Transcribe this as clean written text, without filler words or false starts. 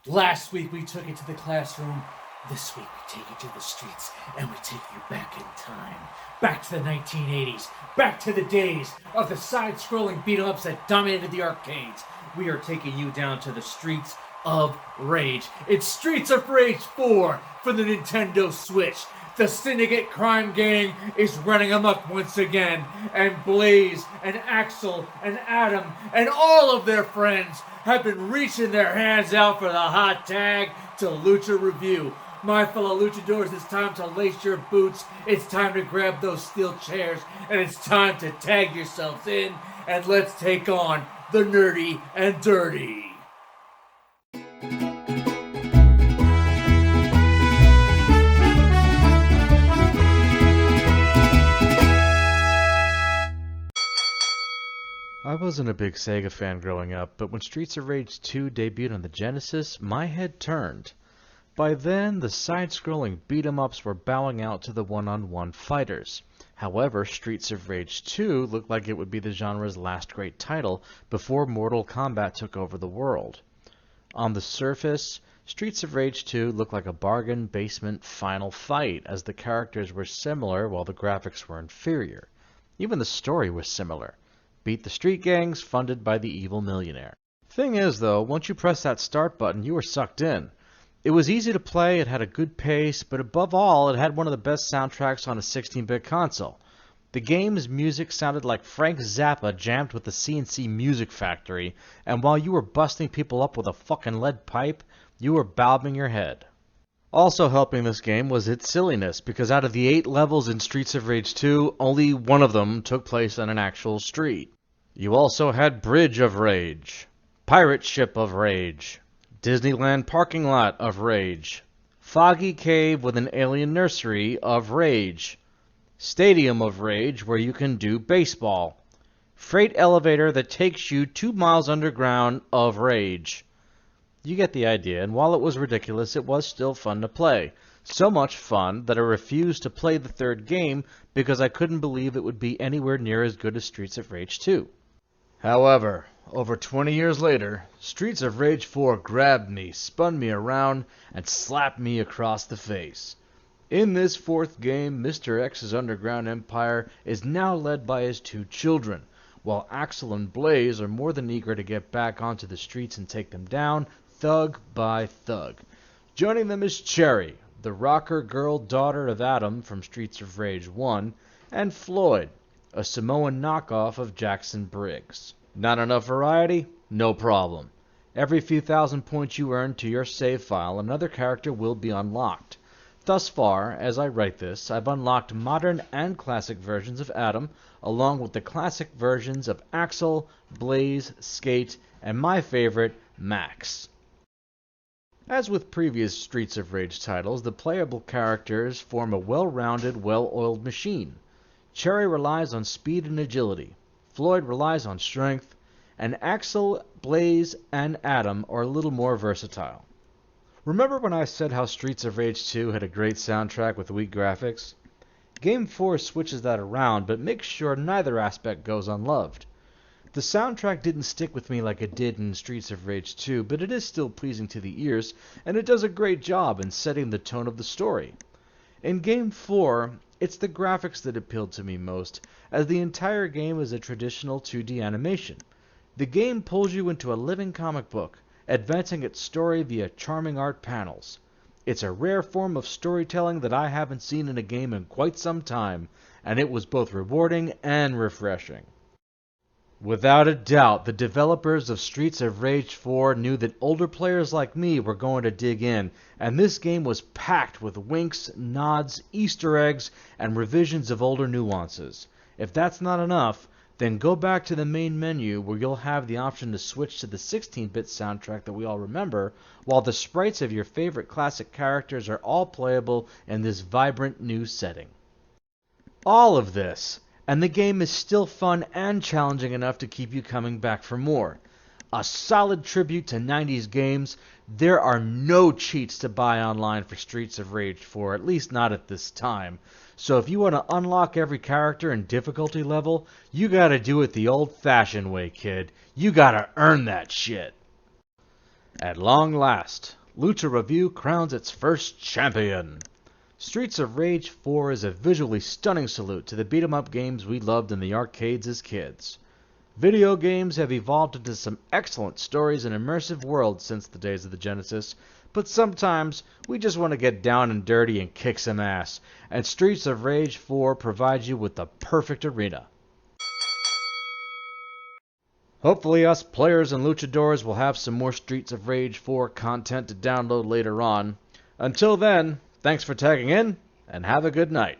Last week we took it to the classroom. This week we take it to the streets and we take you back in time. Back to the 1980s. Back to the days of the side-scrolling beat-em-ups that dominated the arcades. We are taking you down to the streets of rage. It's Streets of Rage 4 for the Nintendo Switch. The Syndicate crime gang is running amok once again, and Blaze and Axel and Adam and all of their friends have been reaching their hands out for the hot tag to Lucha Review. My fellow luchadors, it's time to lace your boots, it's time to grab those steel chairs, and it's time to tag yourselves in, and let's take on the nerdy and dirty. I wasn't a big Sega fan growing up, but when Streets of Rage 2 debuted on the Genesis, my head turned. By then, the side-scrolling beat-em-ups were bowing out to the one-on-one fighters. However, Streets of Rage 2 looked like it would be the genre's last great title before Mortal Kombat took over the world. On the surface, Streets of Rage 2 looked like a bargain basement final fight, as the characters were similar while the graphics were inferior. Even the story was similar. Beat the street gangs, funded by the evil millionaire. Thing is, though, once you press that start button, you were sucked in. It was easy to play, it had a good pace, but above all, it had one of the best soundtracks on a 16-bit console. The game's music sounded like Frank Zappa jammed with the CNC Music Factory, and while you were busting people up with a fucking lead pipe, you were bobbing your head. Also helping this game was its silliness, because out of the 8 levels in Streets of Rage 2, only one of them took place on an actual street. You also had Bridge of Rage, Pirate Ship of Rage, Disneyland Parking Lot of Rage, Foggy Cave with an Alien Nursery of Rage, Stadium of Rage where you can do baseball, Freight Elevator that takes you 2 miles underground of Rage. You get the idea, and while it was ridiculous, it was still fun to play. So much fun that I refused to play the third game because I couldn't believe it would be anywhere near as good as Streets of Rage 2. However, over 20 years later, Streets of Rage 4 grabbed me, spun me around, and slapped me across the face. In this fourth game, Mr. X's underground empire is now led by his 2 children, while Axel and Blaze are more than eager to get back onto the streets and take them down, thug by thug. Joining them is Cherry, the rocker girl daughter of Adam from Streets of Rage 1, and Floyd, a Samoan knockoff of Jackson Briggs. Not enough variety? No problem. Every few thousand points you earn to your save file, another character will be unlocked. Thus far, as I write this, I've unlocked modern and classic versions of Adam, along with the classic versions of Axel, Blaze, Skate, and my favorite, Max. As with previous Streets of Rage titles, the playable characters form a well-rounded, well-oiled machine. Cherry relies on speed and agility, Floyd relies on strength, and Axel, Blaze, and Adam are a little more versatile. Remember when I said how Streets of Rage 2 had a great soundtrack with weak graphics? Game 4 switches that around, but makes sure neither aspect goes unloved. The soundtrack didn't stick with me like it did in Streets of Rage 2, but it is still pleasing to the ears, and it does a great job in setting the tone of the story. In Game 4, it's the graphics that appealed to me most, as the entire game is a traditional 2D animation. The game pulls you into a living comic book, advancing its story via charming art panels. It's a rare form of storytelling that I haven't seen in a game in quite some time, and it was both rewarding and refreshing. Without a doubt, the developers of Streets of Rage 4 knew that older players like me were going to dig in, and this game was packed with winks, nods, Easter eggs, and revisions of older nuances. If that's not enough, then go back to the main menu where you'll have the option to switch to the 16-bit soundtrack that we all remember, while the sprites of your favorite classic characters are all playable in this vibrant new setting. All of this, and the game is still fun and challenging enough to keep you coming back for more. A solid tribute to 90s games. There are no cheats to buy online for Streets of Rage 4, at least not at this time. So if you want to unlock every character and difficulty level, you gotta do it the old-fashioned way, kid. You gotta earn that shit. At long last, Lucha Review crowns its first champion. Streets of Rage 4 is a visually stunning salute to the beat-em-up games we loved in the arcades as kids. Video games have evolved into some excellent stories and immersive worlds since the days of the Genesis, but sometimes we just want to get down and dirty and kick some ass, and Streets of Rage 4 provides you with the perfect arena. Hopefully us players and luchadors will have some more Streets of Rage 4 content to download later on. Until then, thanks for tagging in, and have a good night.